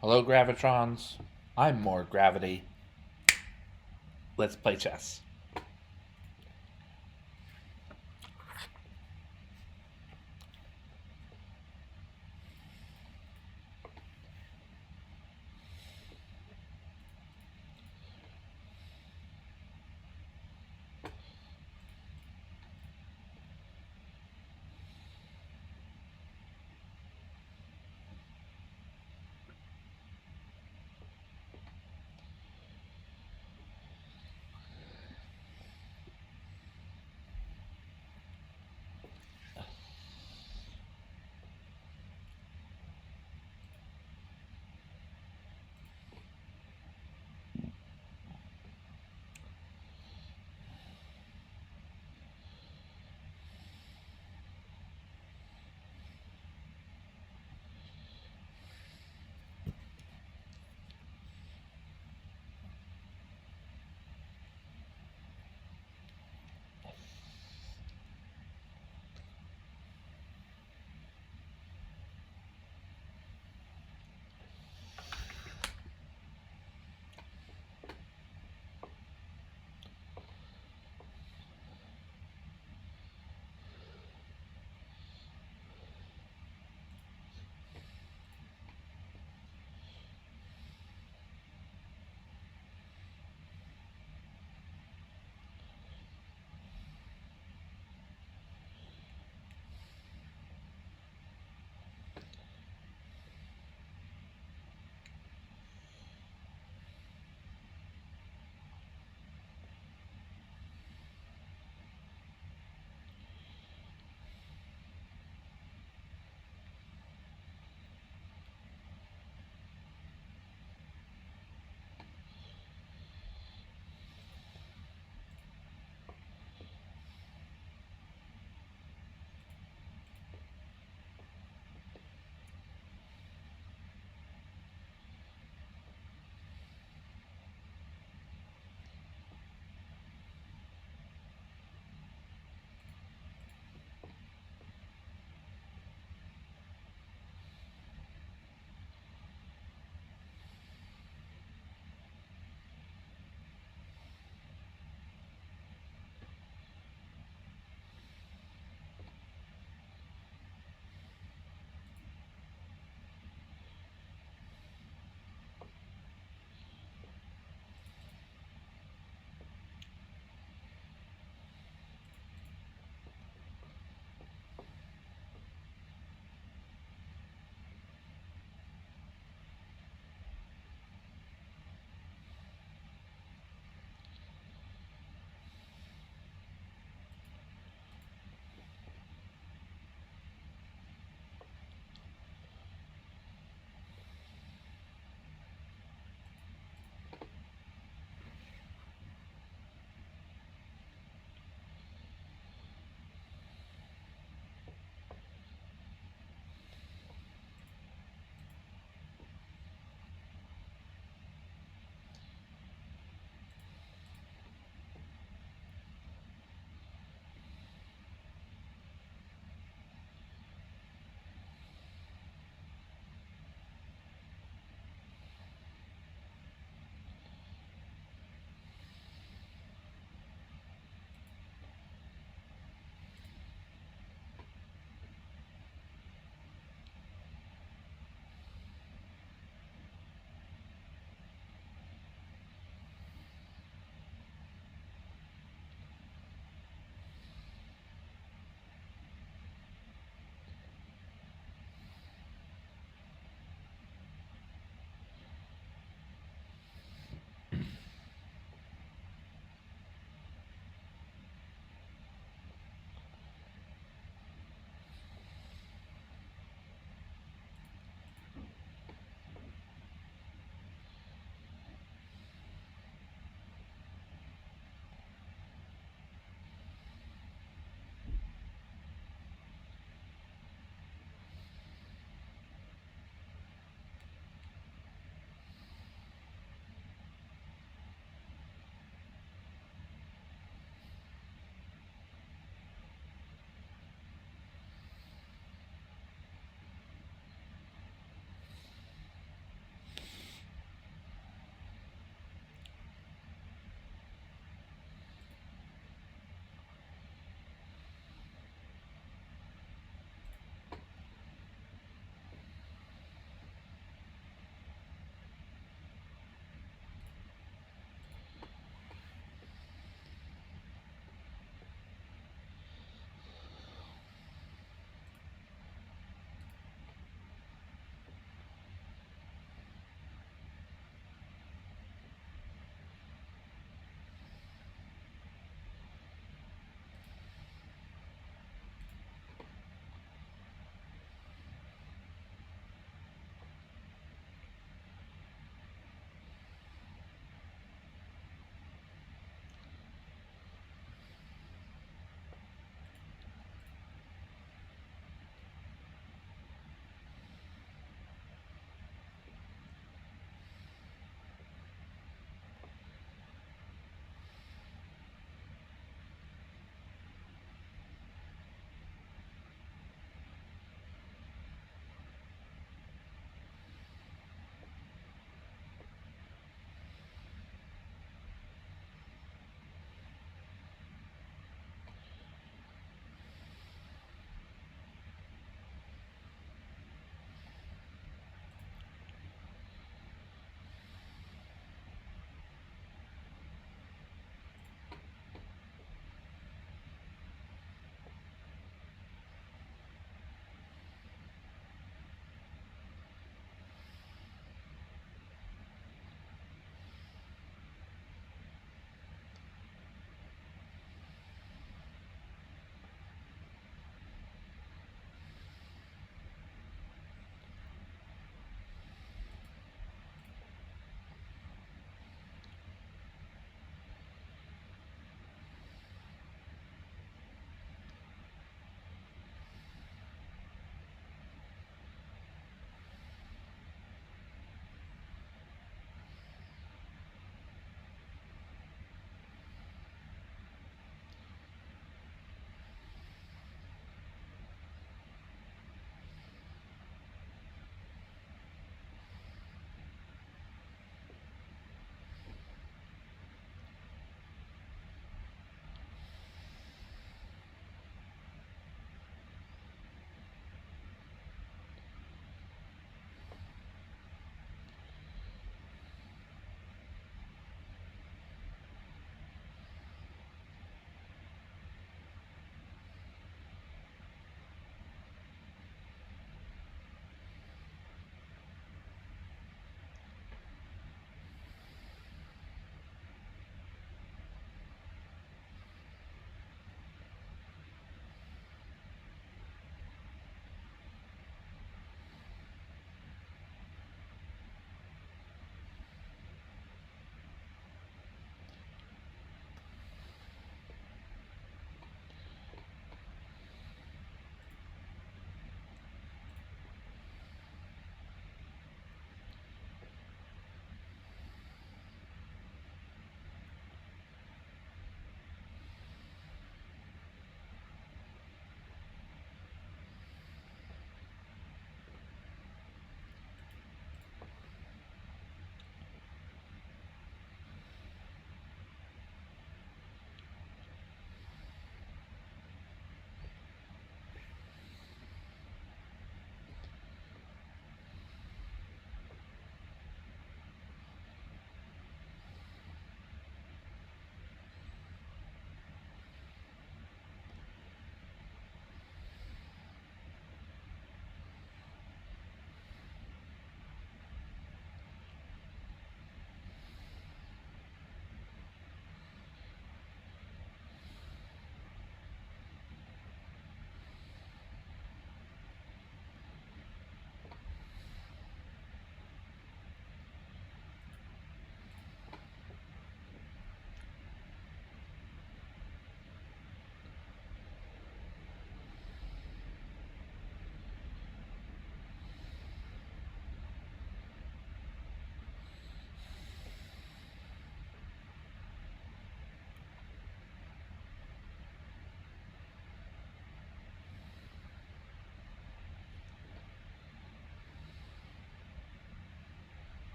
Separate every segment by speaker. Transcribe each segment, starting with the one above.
Speaker 1: Hello, Gravitrons. I'm more gravity. Let's play chess.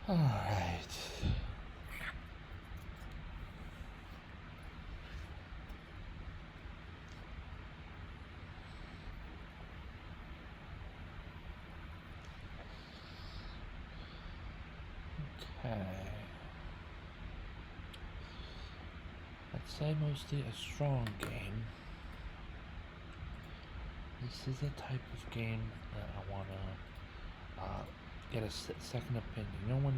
Speaker 1: Alright. Okay. I'd say mostly a strong game. This is a type of game that I want to get a second opinion. You know when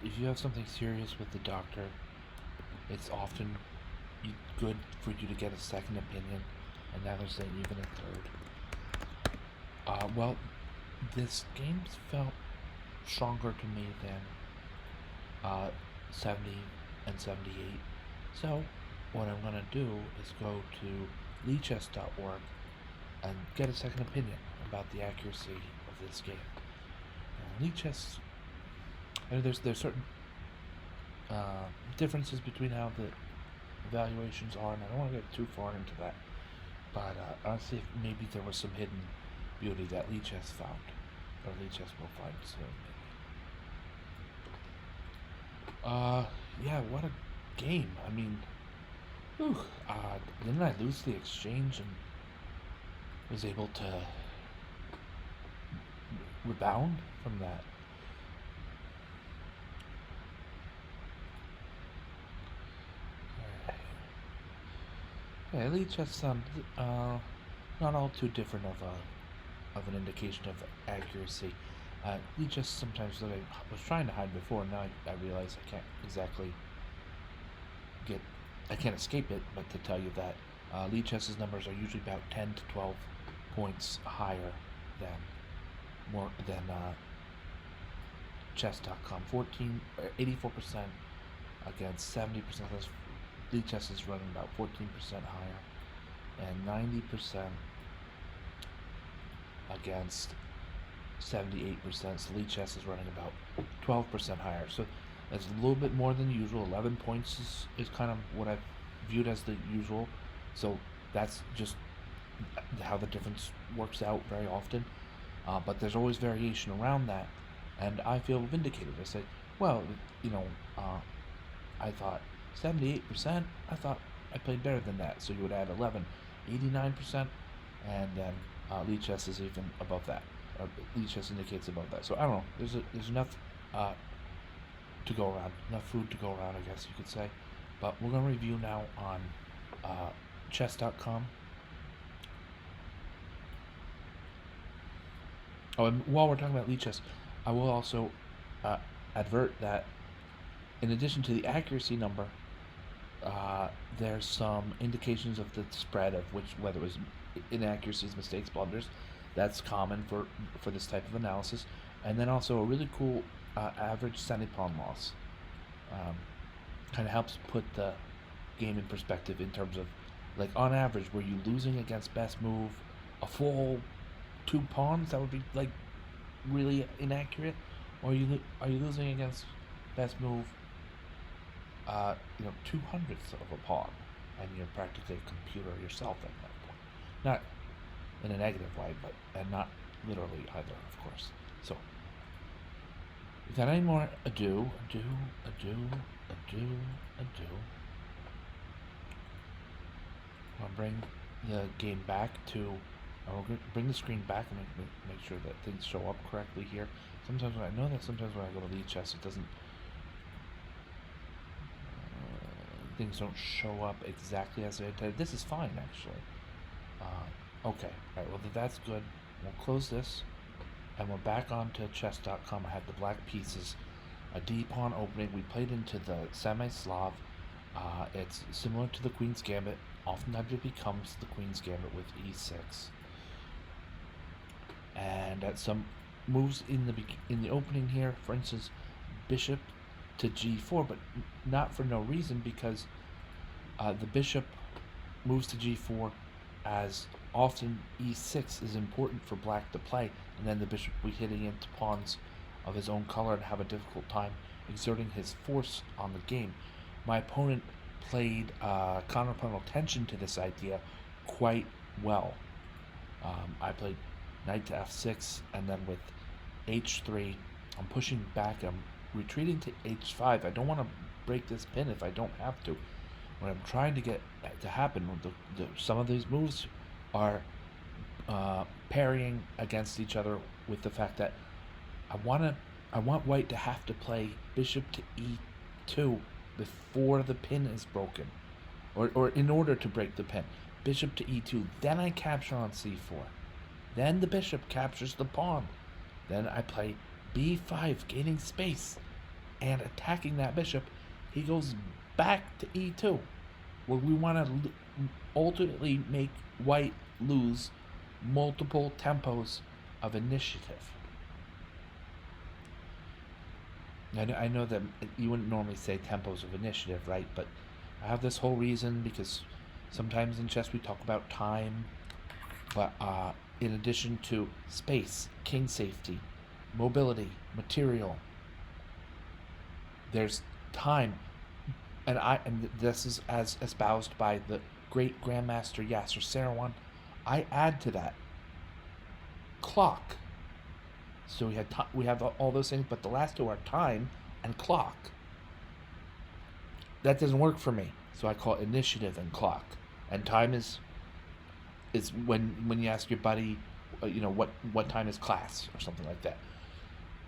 Speaker 1: if you have something serious with the doctor, it's often good for you to get a second opinion, and now they're saying even a third. Well, this game felt stronger to me than 70 and 78. So, what I'm going to do is go to leechess.org and get a second opinion about the accuracy of this game. Lichess, there's certain differences between how the evaluations are, and I don't want to get too far into that. But I'll see if maybe there was some hidden beauty that Lichess found, or Lichess will find soon. Yeah, what a game! I mean, didn't I lose the exchange and was able to rebound from that? Yeah, Lichess not all too different of an indication of accuracy. Lichess sometimes that I was trying to hide before, now I realize I can't exactly I can't escape it, but to tell you that Lichess's numbers are usually about 10 to 12 points higher than chess.com. 84% against 70%. Lichess is running about 14% higher, and 90% against 78%. So Lichess is running about 12% higher. So that's a little bit more than usual. 11 points is kind of what I've viewed as the usual. So that's just how the difference works out very often. But there's always variation around that. And I feel vindicated. I say, well, I thought 78%, I thought I played better than that. So you would add 11, 89%, and then Lichess is even above that. Lichess indicates above that. So I don't know. There's enough to go around, enough food to go around, I guess you could say. But we're going to review now on chess.com. Oh, and while we're talking about Lichess, I will also advert that in addition to the accuracy number, there's some indications of the spread of whether it was inaccuracies, mistakes, blunders. That's common for this type of analysis. And then also a really cool average centipawn loss. Kind of helps put the game in perspective in terms of, like, on average, were you losing against best move a full 2 pawns? That would be like really inaccurate. Or are you losing against best move 2/100ths of a pawn, and you're practically a computer yourself at that point. Not in a negative way, and not literally either, of course. So, without any more ado, I'll bring the game back to. I'll bring the screen back and make sure that things show up correctly here. Sometimes when I know that sometimes when I go to Lichess, it doesn't. Things don't show up exactly as they're intended. This is fine, actually. Okay, alright, well, that's good. We'll close this, and we're back onto chess.com. I have the black pieces, a d-pawn opening. We played into the semi-Slav. It's similar to the Queen's Gambit. Oftentimes it becomes the Queen's Gambit with e6. And at some moves in the opening here, for instance, bishop to g4, but not for no reason, because the bishop moves to g4 as often e6 is important for black to play, and then the bishop will be hitting into pawns of his own color and have a difficult time exerting his force on the game. My opponent played counterpuntal tension to this idea quite well. I played knight to f6, and then with h3, I'm pushing back. I'm retreating to h5. I don't want to break this pin if I don't have to. What I'm trying to get to happen, some of these moves are parrying against each other with the fact that I want white to have to play bishop to e2 before the pin is broken, or in order to break the pin. Bishop to e2, then I capture on c4. Then the bishop captures the pawn. Then I play b5, gaining space and attacking that bishop. He goes back to e2, where we want to ultimately make white lose multiple tempos of initiative. I know that you wouldn't normally say tempos of initiative, right? But I have this whole reason because sometimes in chess we talk about time, but in addition to space, king safety, mobility, material, there's time. And this is as espoused by the great Grandmaster Yasser Seirawan. I add to that clock. So we have all those things, but the last two are time and clock. That doesn't work for me, so I call it initiative and clock. And time is when you ask your buddy, what time is class or something like that.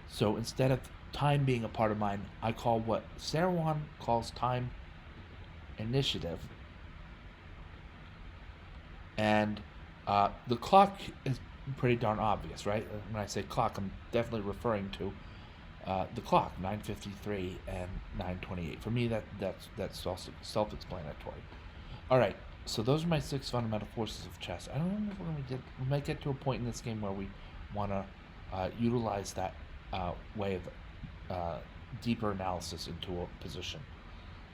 Speaker 1: So instead of time being a part of mine, I call what Seirawan calls time initiative. And the clock is pretty darn obvious, right? When I say clock, I'm definitely referring to the clock, 9:53 and 9:28. For me, that's also self-explanatory. All right, so those are my 6 fundamental forces of chess. I don't know if we might get to a point in this game where we want to utilize that way of deeper analysis into a position.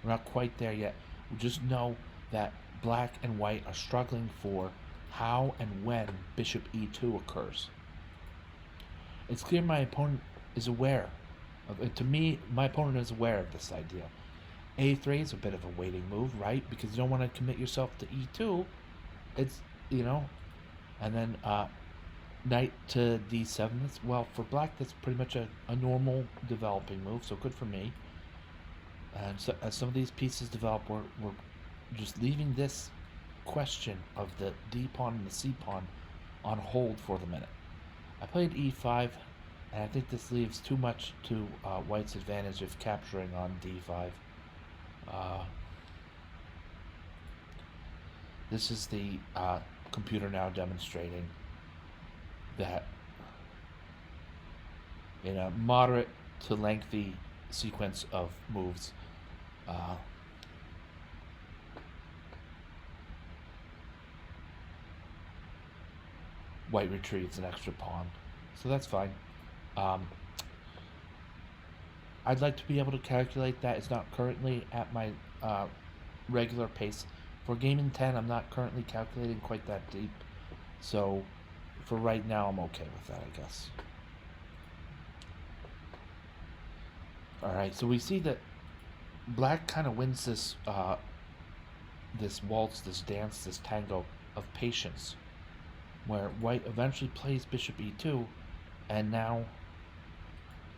Speaker 1: We're not quite there yet. We just know that black and white are struggling for how and when bishop e2 occurs. It's clear my opponent is aware of it. To me, my opponent is aware of this idea. a3 is a bit of a waiting move, right? Because you don't want to commit yourself to e2. It's, and then knight to d7. Well, for black, that's pretty much a normal developing move, so good for me. And so as some of these pieces develop, we're just leaving this question of the d pawn and the c pawn on hold for the minute. I played e5, and I think this leaves too much to white's advantage of capturing on d5. This is the computer now demonstrating that in a moderate to lengthy sequence of moves, white retrieves an extra pawn, so that's fine. I'd like to be able to calculate that. It's not currently at my regular pace. For Gaming 10, I'm not currently calculating quite that deep, so for right now, I'm okay with that, I guess. Alright, so we see that black kind of wins this this waltz, this dance, this tango of patience, where white eventually plays bishop e2, and now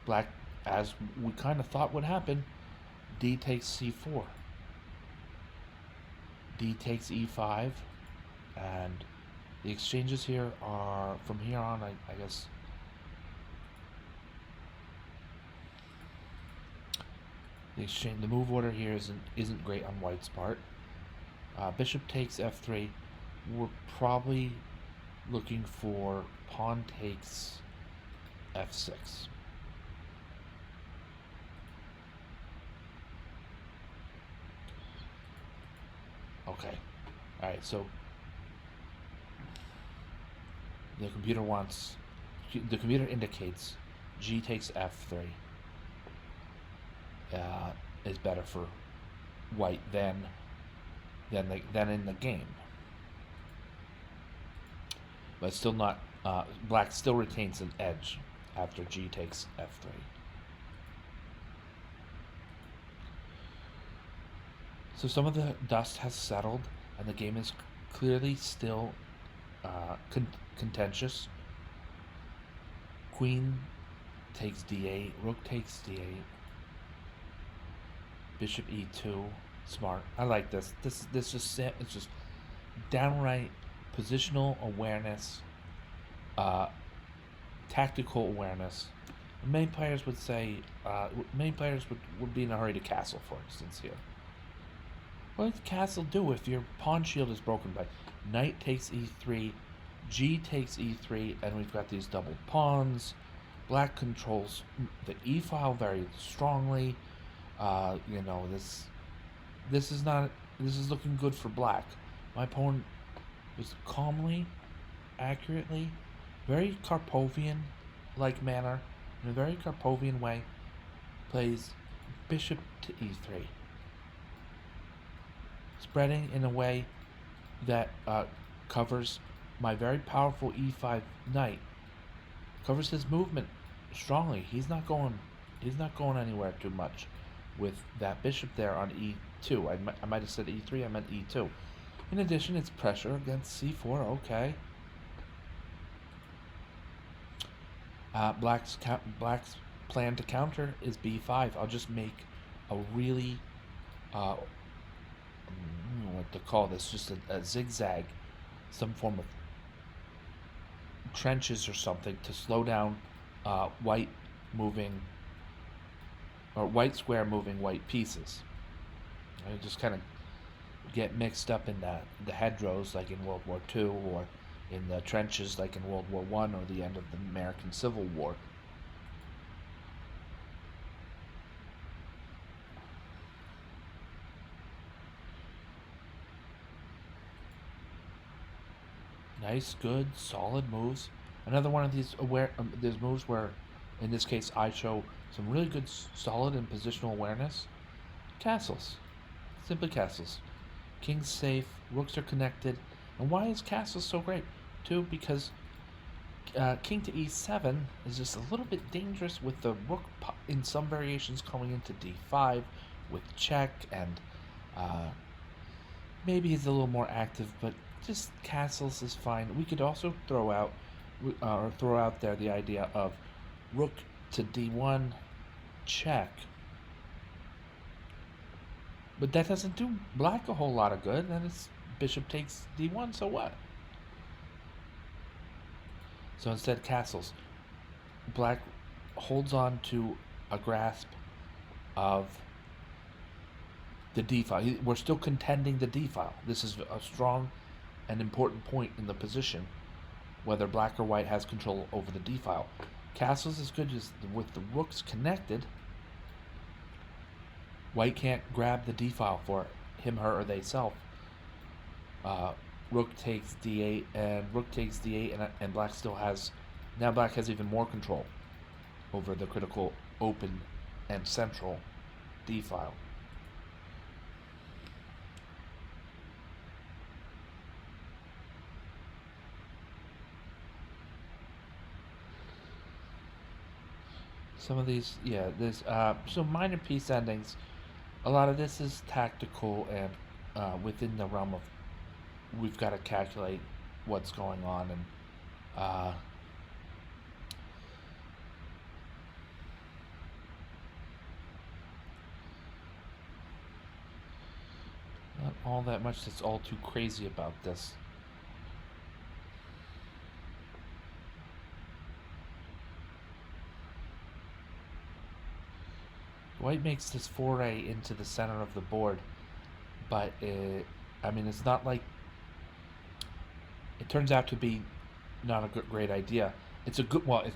Speaker 1: black, as we kind of thought would happen, d takes c4, d takes e5, and the exchanges here are, from here on, I guess, the move order here isn't great on white's part. Bishop takes f3. We're probably looking for pawn takes f6. Okay. Alright, so the computer indicates g takes f3 is better for white than in the game. But still not, black still retains an edge after g takes f3. So some of the dust has settled, and the game is clearly still contentious. Queen takes d8. Rook takes d8. Bishop e2. Smart. I like this. This just it's just downright positional awareness, uh, tactical awareness. Many players would say, many players would be in a hurry to castle, for instance, here. What does castle do if your pawn shield is broken by knight takes e3, g takes e3, and we've got these double pawns. Black controls the e file very strongly. This is not. This is looking good for black. My opponent was calmly, accurately, very Karpovian-like manner, in a very Karpovian way, plays bishop to e3, spreading in a way that covers my very powerful e5 knight, covers his movement strongly. He's not going anywhere too much with that bishop there on e2. I might have said e3, I meant e2. In addition, it's pressure against c4. Okay. Black's plan to counter is b5. I'll just make a really what to call this, just a zigzag, some form of trenches or something to slow down white square moving white pieces. I just kind of get mixed up in the hedgerows like in World War II, or in the trenches like in World War I, or the end of the American Civil War. Nice, good, solid moves. Another one of these there's moves where, in this case, I show some really good, solid and positional awareness. Castles, simply castles. King's safe, rooks are connected. And why is castles so great? Two, because king to e7 is just a little bit dangerous with the rook in some variations coming into d5 with check, and maybe he's a little more active, but just castles is fine. We could also throw out there the idea of rook to d1 check, but that doesn't do black a whole lot of good. Then it's bishop takes d1, so what? So instead, castles. Black holds on to a grasp of the d file. We're still contending the d file. This is a strong and important point in the position, whether black or white has control over the d file. Castles is good just with the rooks connected. White can't grab the d file for him, her, or they self. Rook takes d8, and rook takes d8, and black still has. Now black has even more control over the critical open and central d file. Some of these, yeah, there's so minor piece endings. A lot of this is tactical and within the realm of we've got to calculate what's going on, and not all that much that's all too crazy about this. White makes this foray into the center of the board, but it's not like it turns out to be not a great idea. It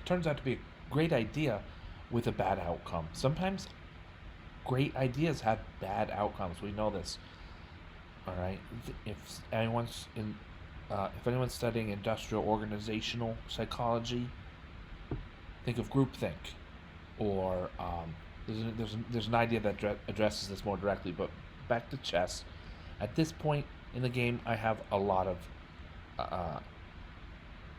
Speaker 1: turns out to be a great idea with a bad outcome. Sometimes great ideas have bad outcomes. We know this. All right. If anyone's studying industrial organizational psychology, think of groupthink, or there's an idea that addresses this more directly. But back to chess. At this point in the game, I have a lot of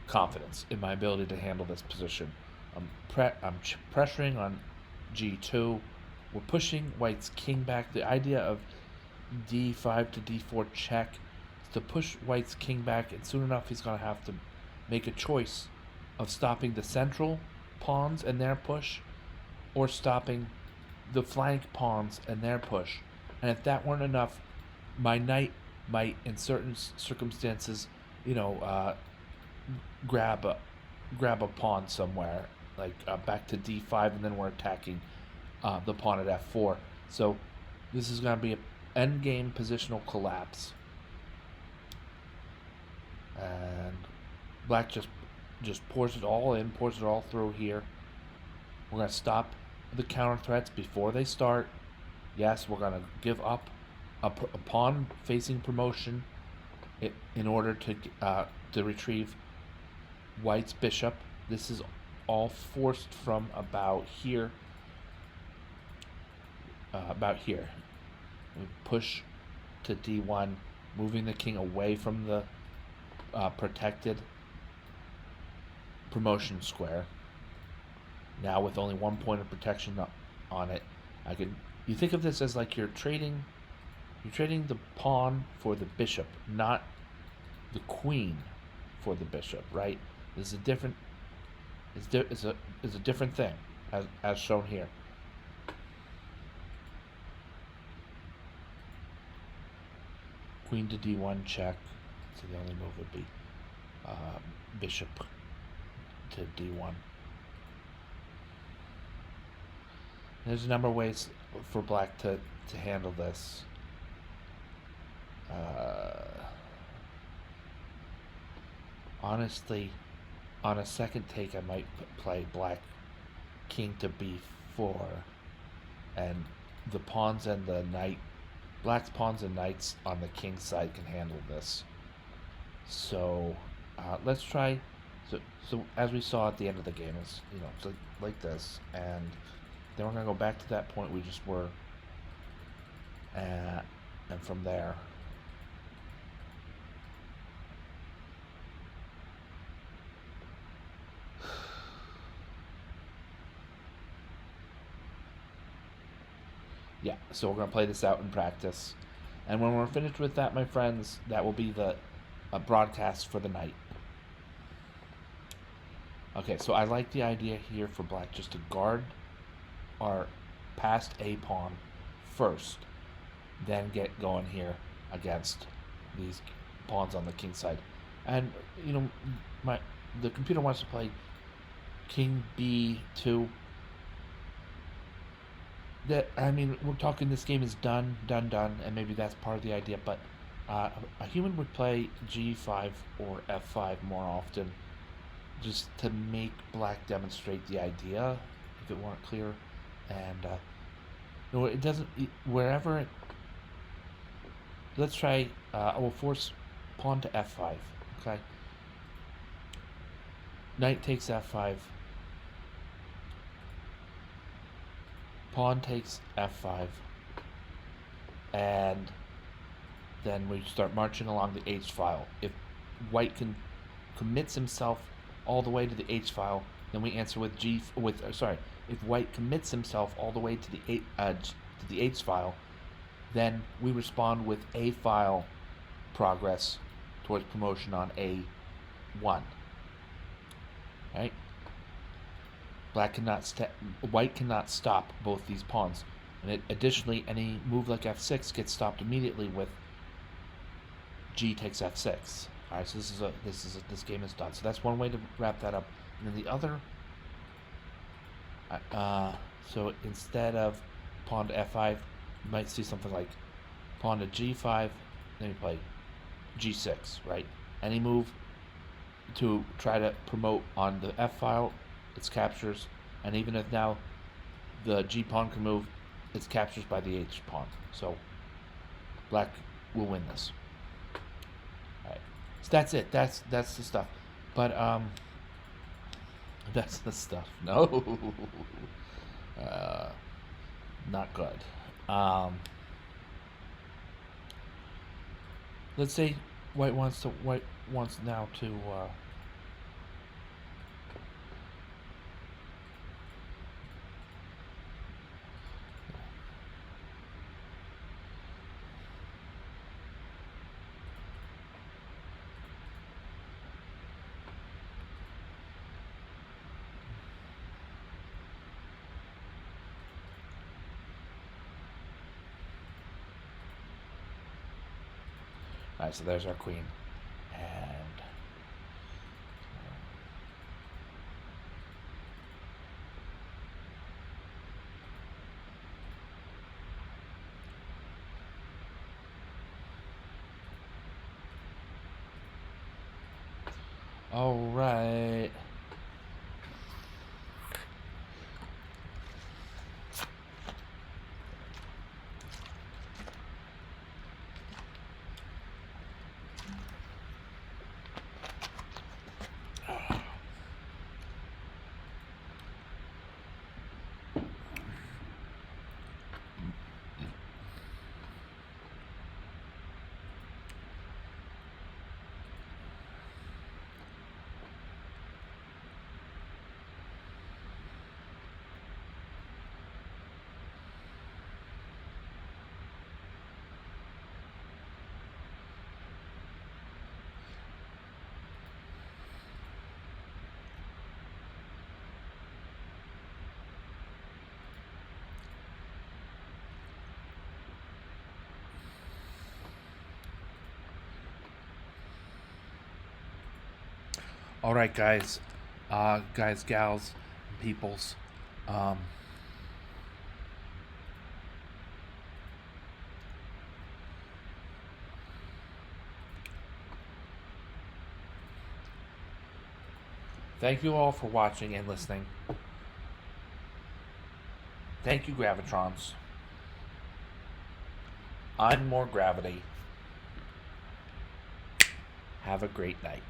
Speaker 1: confidence in my ability to handle this position. I'm pressuring on g2. We're pushing white's king back. The idea of d5 to d4 check is to push white's king back, and soon enough he's going to have to make a choice of stopping the central pawns and their push, or stopping the flank pawns and their push. And if that weren't enough, my knight might, in certain circumstances, you know, grab a pawn somewhere, like back to d5, and then we're attacking the pawn at f4. So this is going to be an endgame positional collapse, and black just pours it all in, pours it all through here. We're going to stop the counter threats before they start. Yes, we're going to give up a pawn facing promotion in order to retrieve white's bishop. This is all forced from about here. We push to d1, moving the king away from the protected promotion square. Now with only 1 point of protection on it, you think of this as like you're trading the pawn for the bishop, not the queen for the bishop, right? This is a different is a different thing, as shown here. Queen to d1 check. So the only move would be bishop to d1. There's a number of ways for black to handle this. Honestly, on a second take, I might play black king to b4, and the pawns and the knight, black's pawns and knights on the king side can handle this. So let's try. So as we saw at the end of the game, is so like this, and then we're gonna go back to that point we just were at, and from there. Yeah, so we're going to play this out in practice. And when we're finished with that, my friends, that will be the broadcast for the night. Okay, so I like the idea here for black just to guard our past A pawn first, then get going here against these pawns on the king side. And, the computer wants to play king b2. We're talking this game is done, and maybe that's part of the idea, but a human would play g5 or f5 more often, just to make black demonstrate the idea, if it weren't clear. And it doesn't, let's try, I will force pawn to f5, okay? Knight takes f5. Pawn takes f5, and then we start marching along the h file. If white commits himself all the way to the h file, then we answer with if white commits himself all the way to the h file, then we respond with a file progress towards promotion on a1. Right? White cannot stop both these pawns, and additionally, any move like f6 gets stopped immediately with g takes f6. All right, so this game is done. So that's one way to wrap that up. And then the other, so instead of pawn to f5, you might see something like pawn to g5, then you play g6, right? Any move to try to promote on the f file, it's captures, and even if now the g pawn can move, it's captures by the h pawn. So black will win this. Alright. So that's it. That's the stuff. But that's the stuff. No. Not good. Let's say white wants now to Alright, so there's our queen. And alright. All right, guys, gals, and peoples. Um, thank you all for watching and listening. Thank you, Gravitrons. I'm More Gravity. Have a great night.